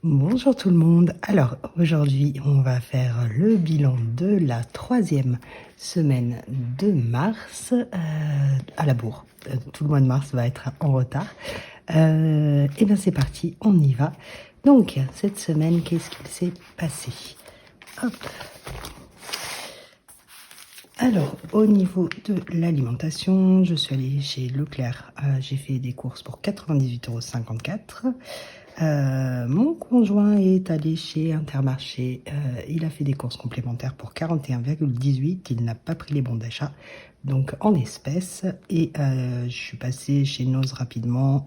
Bonjour tout le monde. Alors aujourd'hui, on va faire le bilan de la 3e semaine de mars à la bourre. Tout le mois de mars va être en retard. Et bien c'est parti, on y va. Donc cette semaine, qu'est-ce qu'il s'est passé? Hop. Alors, au niveau de l'alimentation, je suis allée chez Leclerc. J'ai fait des courses pour 98,54 €. Mon conjoint est allé chez Intermarché. Il a fait des courses complémentaires pour 41,18 €. Il n'a pas pris les bons d'achat, donc en espèces. Et je suis passée chez Noz rapidement.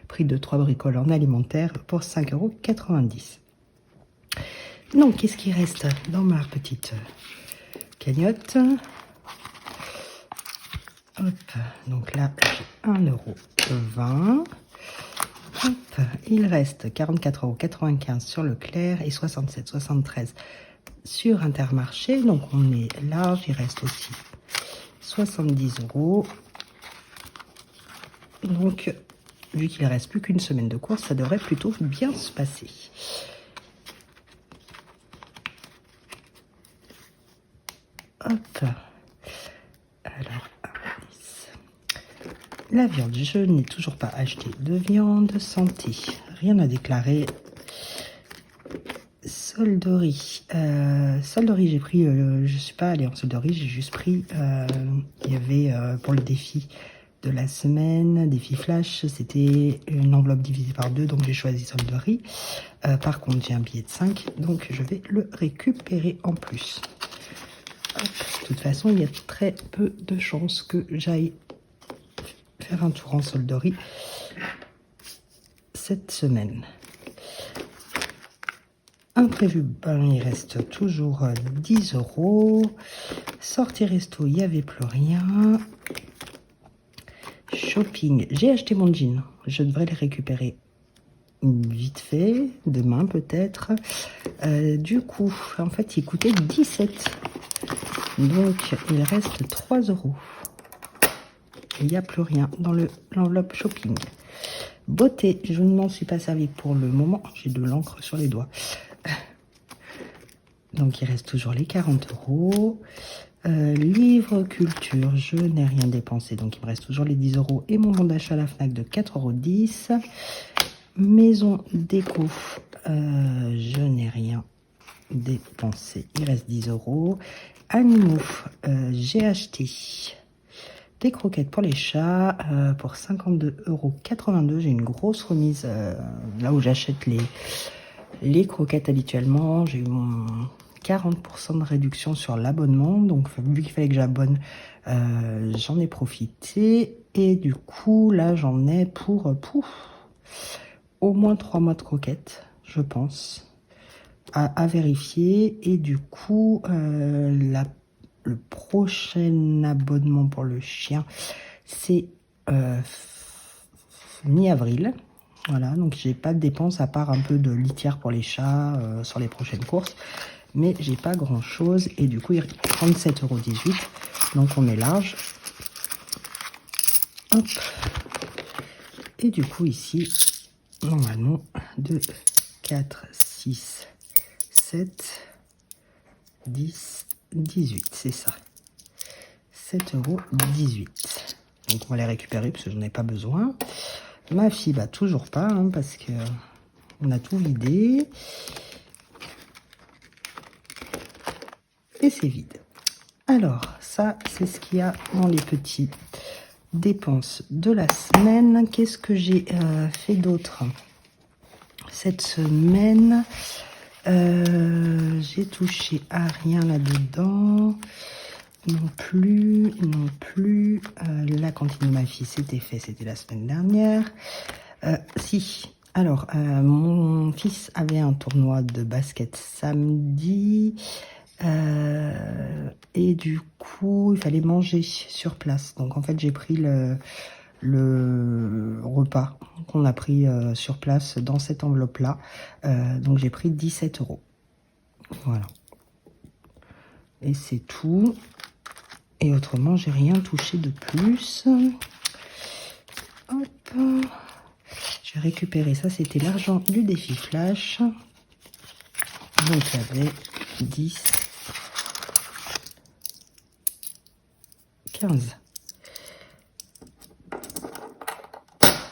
Prix de 3 bricoles en alimentaire pour 5,90 €. Donc, qu'est-ce qui reste dans ma petite cagnotte? Hop, donc là, j'ai 1,20 €. Hop, il reste 44,95 € sur Leclerc et 67,73 € sur Intermarché. Donc on est large, il reste aussi 70 €. Donc, vu qu'il ne reste plus qu'une semaine de course, ça devrait plutôt bien se passer. Hop. Alors, la viande, je n'ai toujours pas acheté de viande. Santé, rien à déclarer. Solderie. Solderie, j'ai pris, je suis pas allée en solderie, j'ai juste pris, il y avait pour le défi de la semaine, défi flash, c'était une enveloppe divisée par 2, donc j'ai choisi solderie. Par contre, j'ai un billet de 5, donc je vais le récupérer en plus. Hop. De toute façon, il y a très peu de chances que j'aille faire un tour en solderie cette semaine. Imprévu, ben, il reste toujours 10 €. Sortie resto, il n'y avait plus rien. Shopping, j'ai acheté mon jean. Je devrais le récupérer vite fait, demain peut-être. Du coup, en fait, il coûtait 17. Donc, il reste 3 €. Il n'y a plus rien dans l'enveloppe shopping. Beauté, je ne m'en suis pas servi pour le moment. J'ai de l'encre sur les doigts. Donc, il reste toujours les 40 €. Livre culture, je n'ai rien dépensé. Donc, il me reste toujours les 10 € et mon bon d'achat à la FNAC de 4,10 €. Maison déco, je n'ai rien dépensé. Il reste 10 €. Animaux, j'ai acheté des croquettes pour les chats pour 52,82 €. J'ai une grosse remise là où j'achète les croquettes habituellement. J'ai eu mon 40% de réduction sur l'abonnement. Donc, vu qu'il fallait que j'abonne, j'en ai profité. Et du coup, là, j'en ai pour au moins 3 mois de croquettes, je pense. À vérifier. Et du coup, le prochain abonnement pour le chien, c'est mi-avril. Voilà, donc j'ai pas de dépenses à part un peu de litière pour les chats sur les prochaines courses. Mais j'ai pas grand chose. Et du coup, il reste 37,18 €. Donc on est large. Hop. Et du coup, ici, normalement, 2, 4, 6, 7, 10, 18, c'est ça. 7,18 €. Donc on va les récupérer parce que j'en ai pas besoin. Ma fille, bah toujours pas, hein, parce que on a tout vidé. Et c'est vide. Alors, ça, c'est ce qu'il y a dans les petites dépenses de la semaine. Qu'est-ce que j'ai fait d'autre cette semaine? J'ai touché à rien là-dedans. Non plus. La cantine de ma fille, c'était fait, c'était la semaine dernière. Si, alors, mon fils avait un tournoi de basket samedi. Et du coup, il fallait manger sur place. Donc, en fait, j'ai pris le repas qu'on a pris sur place dans cette enveloppe-là. Donc, j'ai pris 17 €. Voilà. Et c'est tout. Et autrement, j'ai rien touché de plus. Hop. Je J'ai récupéré ça, c'était l'argent du défi flash. Donc il y avait 10, 15.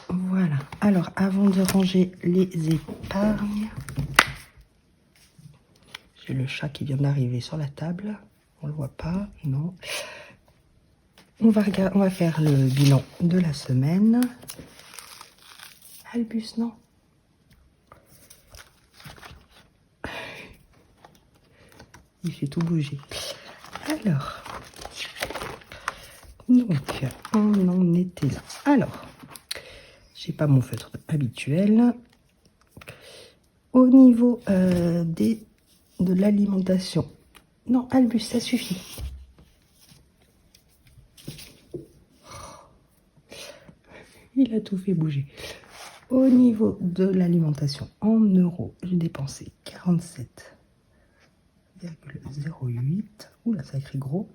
Voilà. Alors, avant de ranger les épargnes, j'ai le chat qui vient d'arriver sur la table. On le voit pas, non. On va faire le bilan de la semaine. Albus, non. Il fait tout bouger. Alors, donc, on en était là. Alors, j'ai pas mon feutre habituel. Au niveau de l'alimentation. Non, Albus, ça suffit. Il a tout fait bouger. Au niveau de l'alimentation en euros, j'ai dépensé 47,08. Oula, ça écrit gros.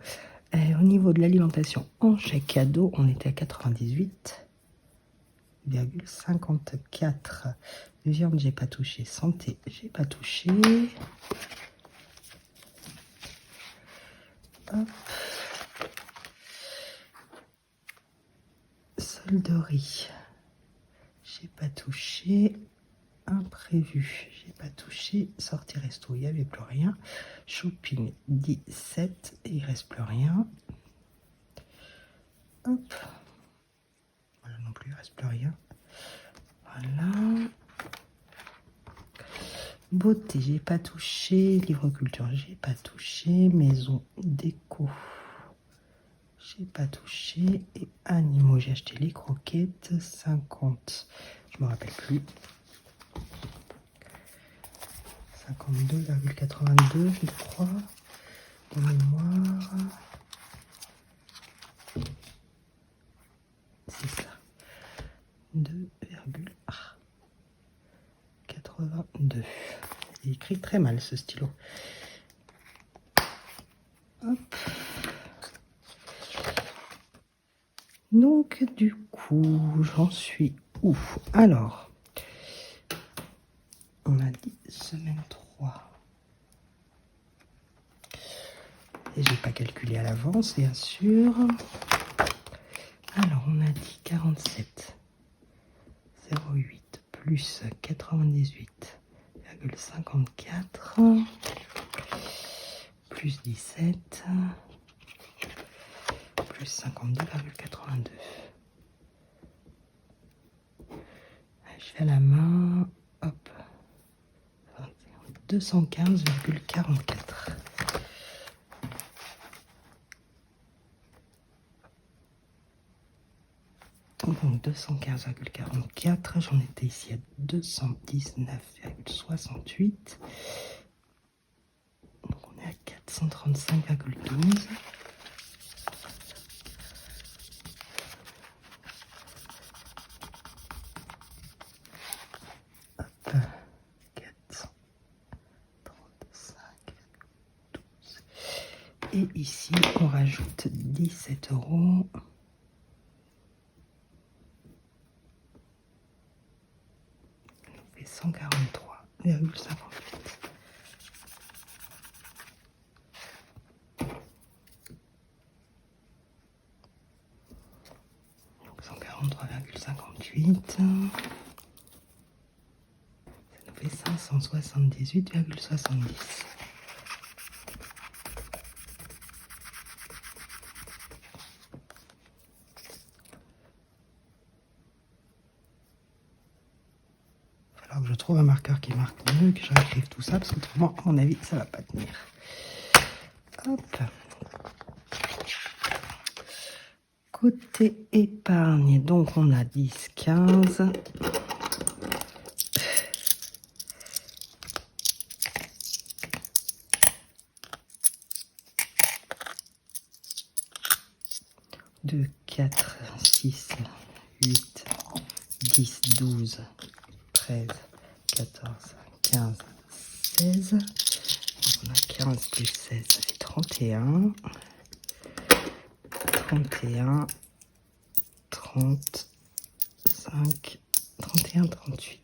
Au niveau de l'alimentation en chèque cadeau, on était à 98,54. Viande, j'ai pas touché. Santé, j'ai pas touché. Hop. Solderie, j'ai pas touché. Imprévu, j'ai pas touché. Sortie resto, il n'y avait plus rien. Shopping 17 et il reste plus rien. Hop, voilà, non plus, il reste plus rien. Voilà. Beauté, j'ai pas touché. Livre culture, j'ai pas touché. Maison déco, j'ai pas touché. Et animaux, j'ai acheté les croquettes 50, je me rappelle plus. 52,82, je crois, de mémoire. C'est ça. 2,82. Il écrit très mal ce stylo. Hop. Donc, du coup, j'en suis où? Alors, on a dit semaine 3. Et j'ai pas calculé à l'avance, bien sûr. Alors, on a dit 47,08 plus 98,54 plus 17 plus 52,82. Je fais à la main, hop, 215,44. Donc 215,44, j'en étais ici à 219,68. Donc on est à 435,12. Hop, 435,12. Et ici, on rajoute 17 €. Ça fait 143,58. Donc 143,58. Ça nous fait 578,70. Alors que je trouve un marqueur qui marque mieux, que je réécrive tout ça, parce qu'autrement, à mon avis, ça va pas tenir. Hop. Côté épargne, donc on a 10, 15. Deux, 4, 6, 8, 10, 12, 13, 14, 15, 16. Donc on a 15 plus 16, ça fait 31. 31, 35, 31,38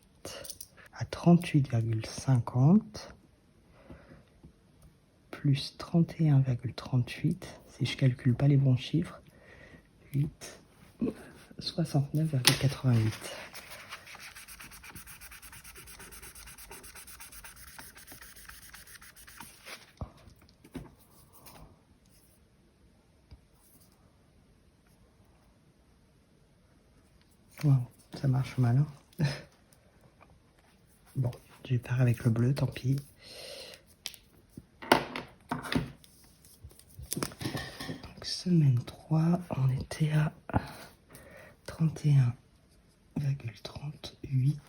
à 38,50 plus 31,38, si je calcule pas les bons chiffres, 8, 69,88. Wow, ça marche mal, hein. Bon, je pars avec le bleu, tant pis. Donc, semaine 3, on était à 31,38,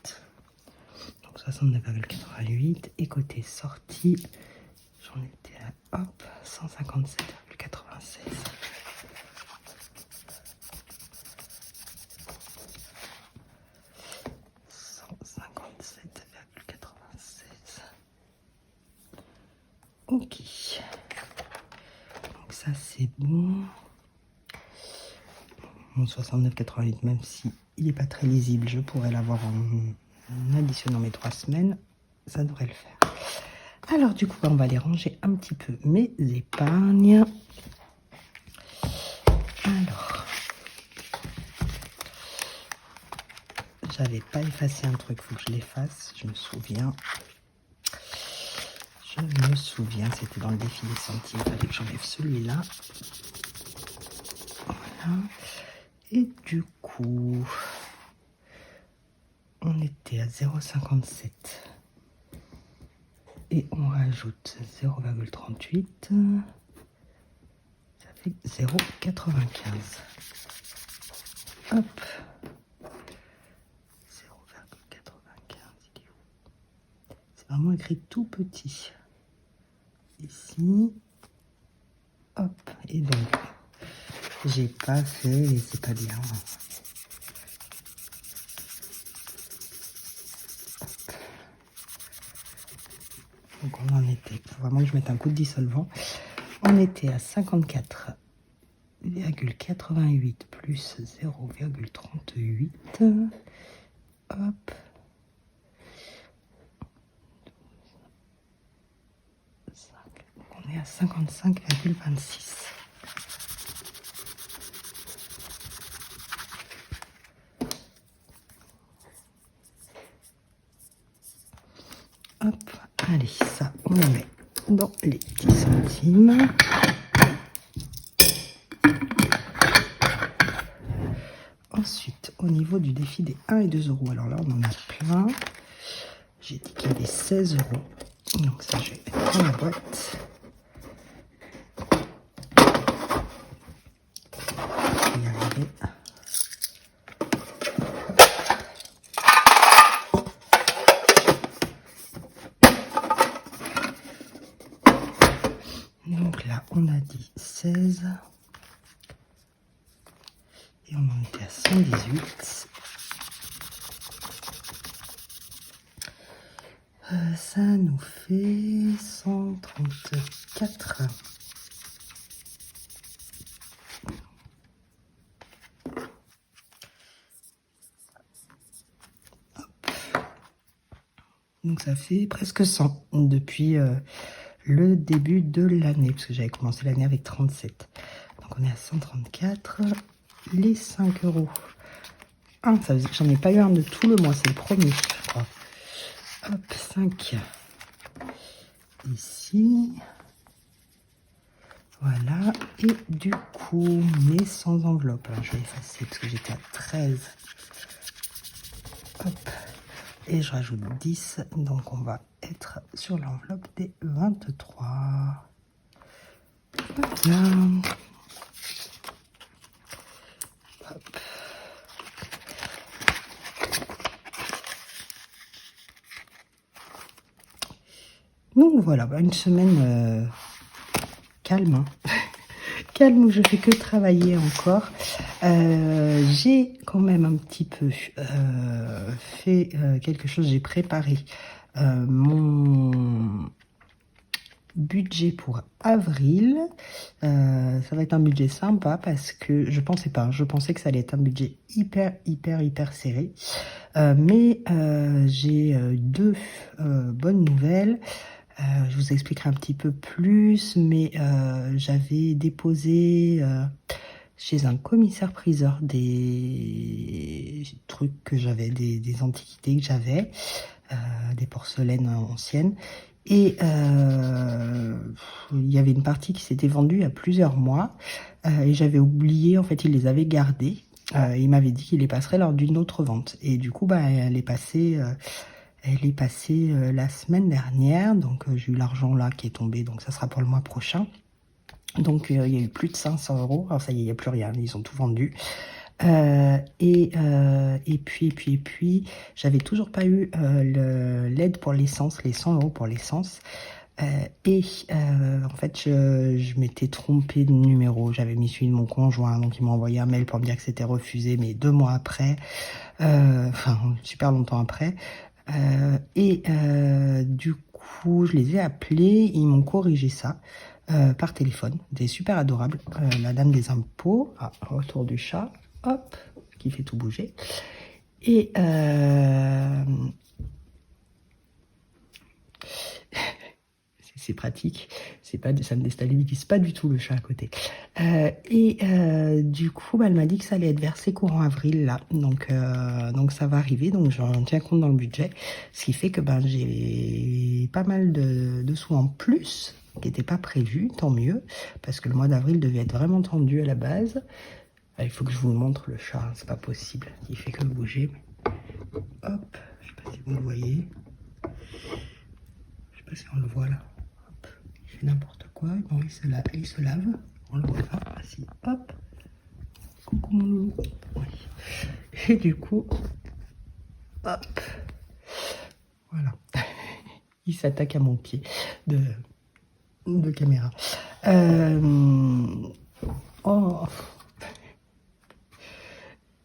donc 69,88. Et côté sortie, j'en étais à 157,96. Ok, donc ça c'est bon. Mon 69,88, même si il n'est pas très lisible, je pourrais l'avoir en additionnant mes 3 semaines, ça devrait le faire. Alors du coup, on va aller ranger un petit peu mes épargnes. Alors, j'avais pas effacé un truc, faut que je l'efface, je me souviens. Je me souviens, c'était dans le défi des centimes, il fallait que j'enlève celui-là. Voilà. Et du coup, on était à 0,57. Et on rajoute 0,38. Ça fait 0,95. Hop. 0,95, il est où? C'est vraiment écrit tout petit. Ici. Hop. Et donc, j'ai pas fait, et c'est pas bien. Donc on en était, faut vraiment que je mette un coup de dissolvant. On était à 54,88 plus 0,38. Hop. On est à 55,26. Hop, allez, ça, on le met dans les 10 centimes. Ensuite, au niveau du défi des 1 et 2 euros, alors là, on en a plein. J'ai dit qu'il y avait 16 euros. Donc ça, je vais mettre dans la boîte. Je vais y arriver. Donc là, on a dit 16. Et on en était à 118. Ça nous fait 134. Hop. Donc ça fait presque 100 depuis le début de l'année, parce que j'avais commencé l'année avec 37. Donc on est à 134. Les 5 euros. Ah, j'en ai pas eu un de tout le mois, c'est le premier, je crois. Hop, 5. Ici. Voilà. Et du coup, mais sans enveloppe. Alors, je vais effacer parce que j'étais à 13. Hop. Et je rajoute 10. Donc, on va être sur l'enveloppe des 23. Voilà. Hop. Donc voilà, une semaine calme, hein. Calme où je fais que travailler encore. J'ai quand même un petit peu fait quelque chose. J'ai préparé mon budget pour avril. Ça va être un budget sympa parce que je pensais pas. Je pensais que ça allait être un budget hyper serré. Mais j'ai deux bonnes nouvelles. Je vous expliquerai un petit peu plus, mais j'avais déposé chez un commissaire-priseur des trucs que j'avais, des antiquités que j'avais, des porcelaines anciennes. Et il y avait une partie qui s'était vendue il y a plusieurs mois et j'avais oublié, en fait, il les avait gardés. Il m'avait dit qu'il les passerait lors d'une autre vente. Et du coup, bah, elle est passée la semaine dernière. Donc, j'ai eu l'argent là qui est tombé. Donc, ça sera pour le mois prochain. Donc, il y a eu plus de 500 €. Alors, ça y est, il n'y a plus rien. Ils ont tout vendu. Et puis, j'avais toujours pas eu l'aide pour l'essence, les 100 € pour l'essence. En fait, je m'étais trompée de numéro. J'avais mis celui de mon conjoint, donc il m'a envoyé un mail pour me dire que c'était refusé, mais 2 mois après, enfin super longtemps après. Du coup, je les ai appelés, ils m'ont corrigé ça par téléphone. C'était super adorable. La dame des impôts, retour du chat, hop, qui fait tout bouger. Et c'est pratique, ça me déstabilise pas du tout le chat à côté. Du coup, bah, elle m'a dit que ça allait être versé courant avril là, donc ça va arriver, donc j'en tiens compte dans le budget, ce qui fait que ben, j'ai pas mal de sous en plus qui n'étaient pas prévus, tant mieux, parce que le mois d'avril devait être vraiment tendu à la base. Il faut que je vous montre le chat, hein, c'est pas possible, il fait que bouger. Hop, je sais pas si vous le voyez, je sais pas si on le voit là. Il fait n'importe quoi, bon, il se lave, on le voit pas, ah si, hop, coucou mon loulou, oui. Et du coup, hop, voilà, il s'attaque à mon pied de caméra. Oh,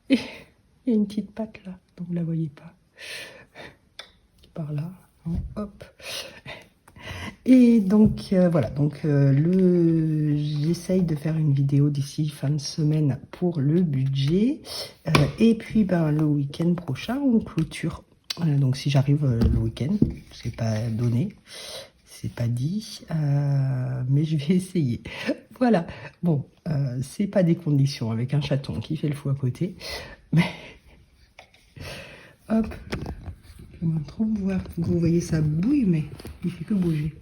il y a une petite patte là, donc vous la voyez pas, par là, hein, hop. Et donc voilà, donc j'essaye de faire une vidéo d'ici fin de semaine pour le budget. Et puis ben, le week-end prochain, on clôture. Donc si j'arrive le week-end, c'est pas donné, c'est pas dit, mais je vais essayer. Voilà, bon, c'est pas des conditions avec un chaton qui fait le fou à côté. Mais hop, je vais trop voir. Vous voyez ça bouille, mais il fait que bouger.